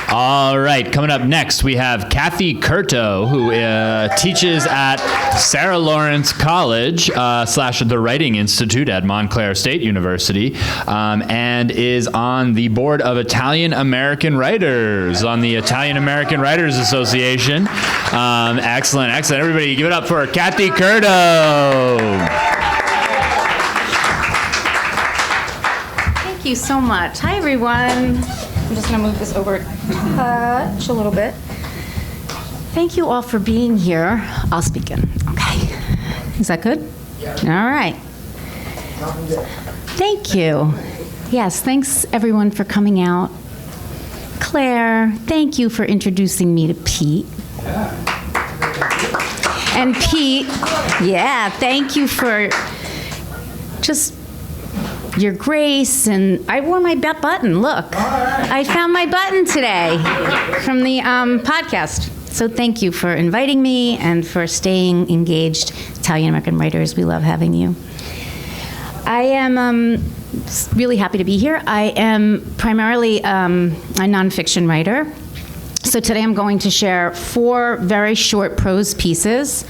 All right, coming up next, we have Kathy Curto, who teaches at Sarah Lawrence College / the Writing Institute at Montclair State University, and is on the board of Italian American Writers, on the Italian American Writers Association. Excellent. Everybody give it up for Kathy Curto. Thank you so much. Hi, everyone. I'm just going to move this over a little bit. Thank you all for being here. I'll speak in. Okay. Is that good? Yeah. All right. Thank you. Yes, thanks, everyone, for coming out. Claire, thank you for introducing me to Pete. And Pete, thank you for just your grace, and I wore my button. Look, I found my button today from the podcast. So thank you for inviting me and for staying engaged. Italian American Writers, we love having you. I am really happy to be here. I am primarily a nonfiction writer. So today I'm going to share 4 very short prose pieces.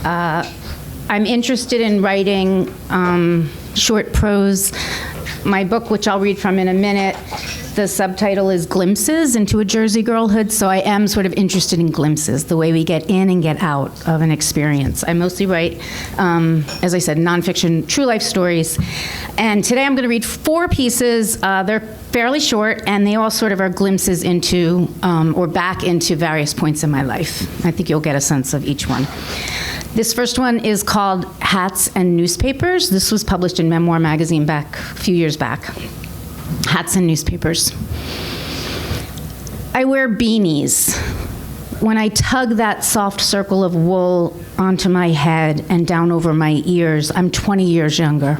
I'm interested in writing short prose. My book, which I'll read from in a minute, the subtitle is Glimpses into a Jersey Girlhood, so I am sort of interested in glimpses, the way we get in and get out of an experience. I mostly write, as I said, nonfiction, true life stories. And today I'm going to read 4 pieces. They're fairly short, and they all sort of are glimpses into or back into various points in my life. I think you'll get a sense of each one. This first one is called Hats and Newspapers. This was published in Memoir magazine a few years back. Hats and newspapers. I wear beanies. When I tug that soft circle of wool onto my head and down over my ears, I'm 20 years younger.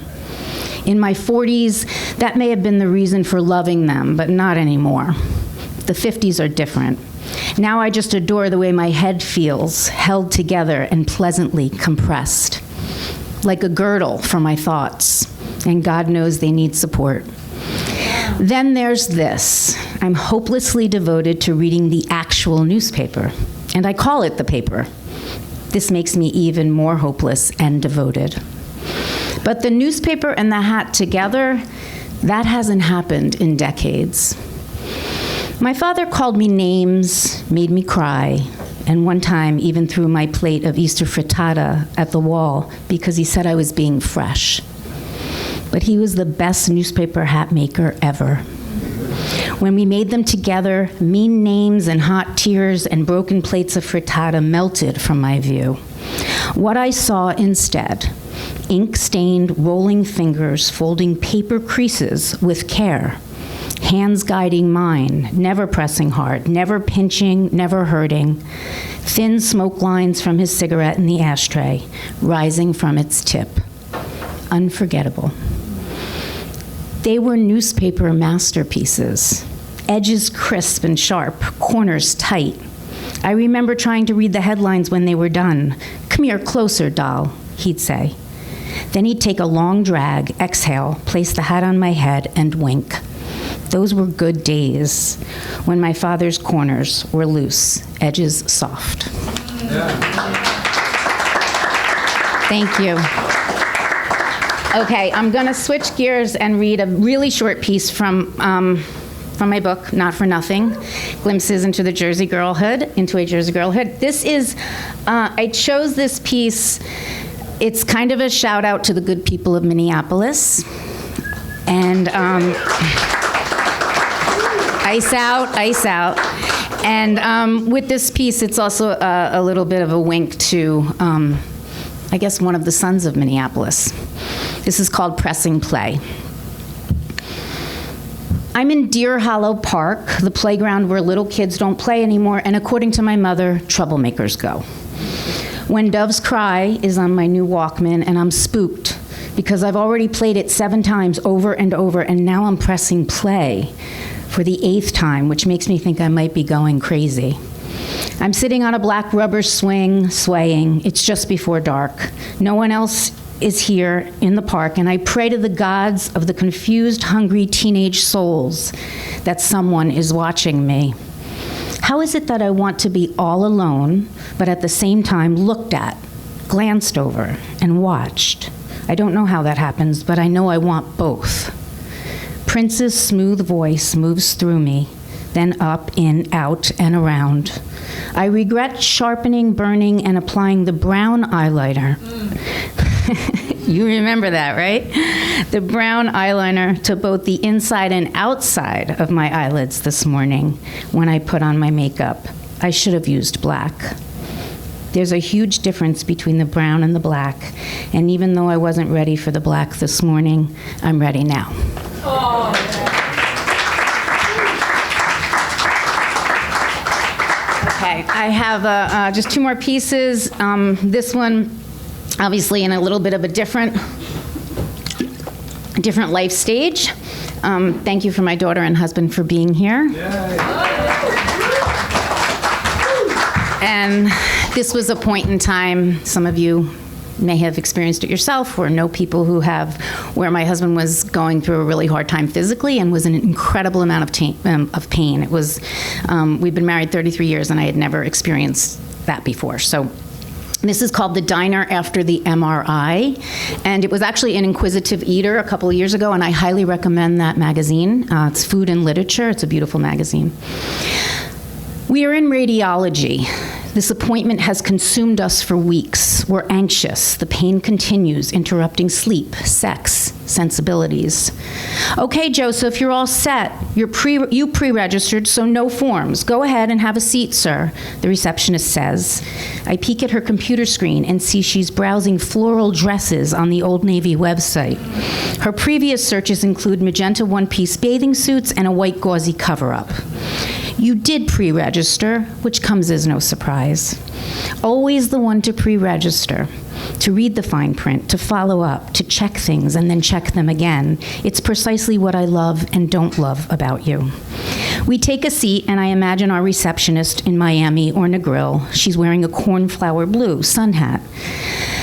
In my 40s, that may have been the reason for loving them, but not anymore. The 50s are different. Now I just adore the way my head feels, held together and pleasantly compressed, like a girdle for my thoughts, and God knows they need support. Then there's this. I'm hopelessly devoted to reading the actual newspaper, and I call it the paper. This makes me even more hopeless and devoted. But the newspaper and the hat together, that hasn't happened in decades. My father called me names, made me cry, and one time even threw my plate of Easter frittata at the wall because he said I was being fresh. But he was the best newspaper hat maker ever. When we made them together, mean names and hot tears and broken plates of frittata melted from my view. What I saw instead, ink-stained, rolling fingers folding paper creases with care, hands guiding mine, never pressing hard, never pinching, never hurting, thin smoke lines from his cigarette in the ashtray, rising from its tip. Unforgettable. They were newspaper masterpieces, edges crisp and sharp, corners tight. I remember trying to read the headlines when they were done. "Come here, closer, doll," he'd say. Then he'd take a long drag, exhale, place the hat on my head, and wink. Those were good days when my father's corners were loose, edges soft. Thank you. Okay, I'm going to switch gears and read a really short piece from my book, Not for Nothing, Glimpses into a Jersey Girlhood. This is, I chose this piece. It's kind of a shout out to the good people of Minneapolis. And ice out. And with this piece, it's also a little bit of a wink to, I guess, one of the sons of Minneapolis. This is called Pressing Play. I'm in Deer Hollow Park, the playground where little kids don't play anymore, and according to my mother, troublemakers go. When Doves Cry is on my new Walkman, and I'm spooked because I've already played it 7 times over and over, and now I'm pressing play for the 8th time, which makes me think I might be going crazy. I'm sitting on a black rubber swing, swaying. It's just before dark. No one else is here in the park, and I pray to the gods of the confused, hungry teenage souls that someone is watching me. How is it that I want to be all alone, but at the same time looked at, glanced over, and watched? I don't know how that happens, but I know I want both. Prince's smooth voice moves through me, then up, in, out, and around. I regret sharpening, burning, and applying the brown eyeliner. You remember that, right? The brown eyeliner to both the inside and outside of my eyelids this morning when I put on my makeup. I should have used black. There's a huge difference between the brown and the black, and even though I wasn't ready for the black this morning, I'm ready now. Okay, I have just two more pieces. This one, obviously, in a little bit of a different life stage. Thank you for my daughter and husband for being here. And this was a point in time, some of you may have experienced it yourself or know people who have, where my husband was going through a really hard time physically and was in an incredible amount of pain. It was, we've been married 33 years and I had never experienced that before. So this is called The Diner After the MRI, and it was actually an Inquisitive Eater a couple of years ago, and I highly recommend that magazine. It's Food and Literature. It's a beautiful magazine. We are in radiology. This appointment has consumed us for weeks. We're anxious. The pain continues, interrupting sleep, sex, sensibilities. Okay, Joseph, you're all set. You pre-registered, so no forms. Go ahead and have a seat, sir, the receptionist says. I peek at her computer screen and see she's browsing floral dresses on the Old Navy website. Her previous searches include magenta one-piece bathing suits and a white gauzy cover-up. You did pre-register, which comes as no surprise. Always the one to pre-register, to read the fine print, to follow up, to check things and then check them again. It's precisely what I love and don't love about you. We take a seat, and I imagine our receptionist in Miami or Negril. She's wearing a cornflower blue sun hat.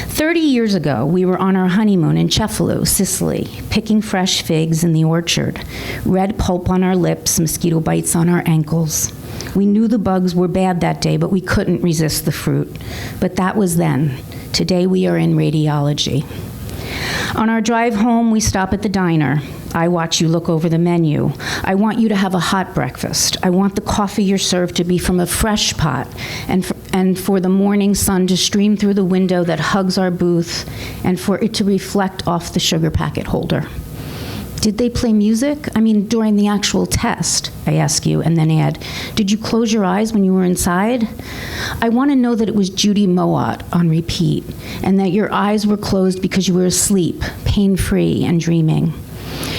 30 years ago, we were on our honeymoon in Cefalù, Sicily, picking fresh figs in the orchard. Red pulp on our lips, mosquito bites on our ankles. We knew the bugs were bad that day, but we couldn't resist the fruit. But that was then. Today we are in radiology. On our drive home, we stop at the diner. I watch you look over the menu. I want you to have a hot breakfast. I want the coffee you're served to be from a fresh pot, and for the morning sun to stream through the window that hugs our booth, and for it to reflect off the sugar packet holder. Did they play music? I mean, during the actual test, I ask you, and then add, did you close your eyes when you were inside? I want to know that it was Judy Mowatt on repeat, and that your eyes were closed because you were asleep, pain-free and dreaming.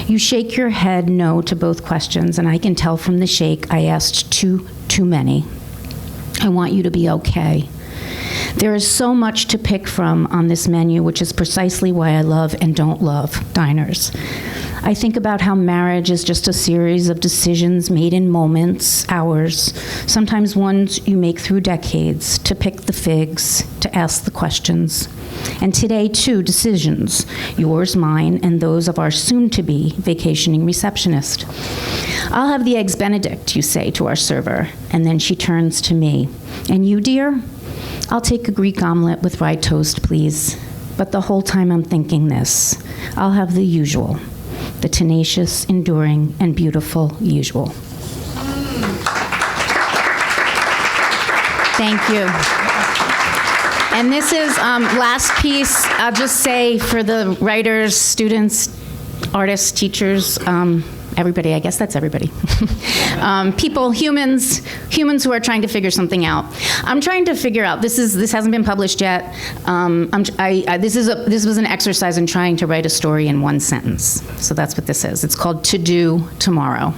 You shake your head no to both questions, and I can tell from the shake I asked too many. I want you to be okay. There is so much to pick from on this menu, which is precisely why I love and don't love diners. I think about how marriage is just a series of decisions made in moments, hours, sometimes ones you make through decades, to pick the figs, to ask the questions. And today, too, decisions, yours, mine, and those of our soon-to-be vacationing receptionist. I'll have the Eggs Benedict, you say to our server, and then she turns to me. And you, dear? I'll take a Greek omelet with rye toast, please. But the whole time I'm thinking this, I'll have the usual, the tenacious, enduring, and beautiful usual. Thank you. And this is last piece. I'll just say for the writers, students, artists, teachers, everybody, I guess that's everybody. People, humans who are trying to figure something out. I'm trying to figure out, this hasn't been published yet. This was an exercise in trying to write a story in one sentence. So that's what this is. It's called To Do Tomorrow.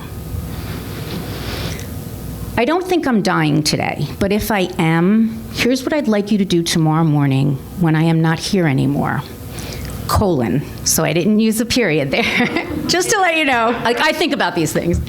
I don't think I'm dying today, but if I am, here's what I'd like you to do tomorrow morning when I am not here anymore. : so I didn't use a period there. Just to let you know, like, I think about these things.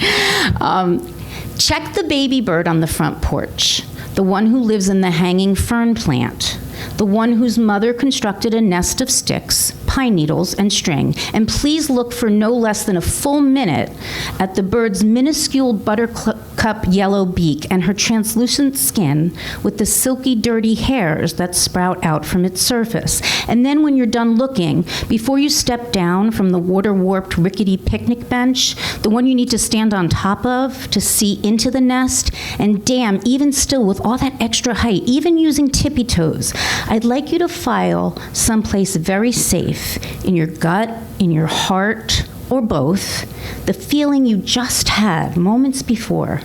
Check the baby bird on the front porch, the one who lives in the hanging fern plant. the one whose mother constructed a nest of sticks, pine needles, and string. And please look for no less than a full minute at the bird's minuscule buttercup yellow beak and her translucent skin with the silky, dirty hairs that sprout out from its surface. And then when you're done looking, before you step down from the water-warped, rickety picnic bench, the one you need to stand on top of to see into the nest, and damn, even still with all that extra height, even using tippy toes, I'd like you to file someplace very safe, in your gut, in your heart, or both, the feeling you just had moments before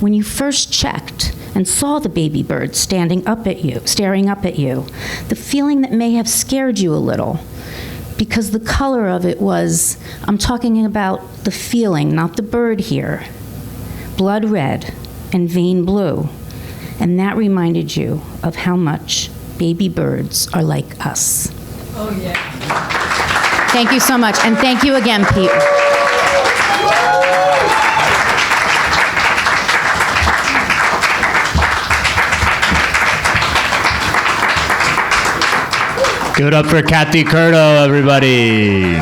when you first checked and saw the baby bird staring up at you, the feeling that may have scared you a little, because the color of it was, I'm talking about the feeling, not the bird here, blood red and vein blue, and that reminded you of how much baby birds are like us. Oh, yeah. Thank you so much, and thank you again, Pete. Give it up for Kathy Curto, everybody.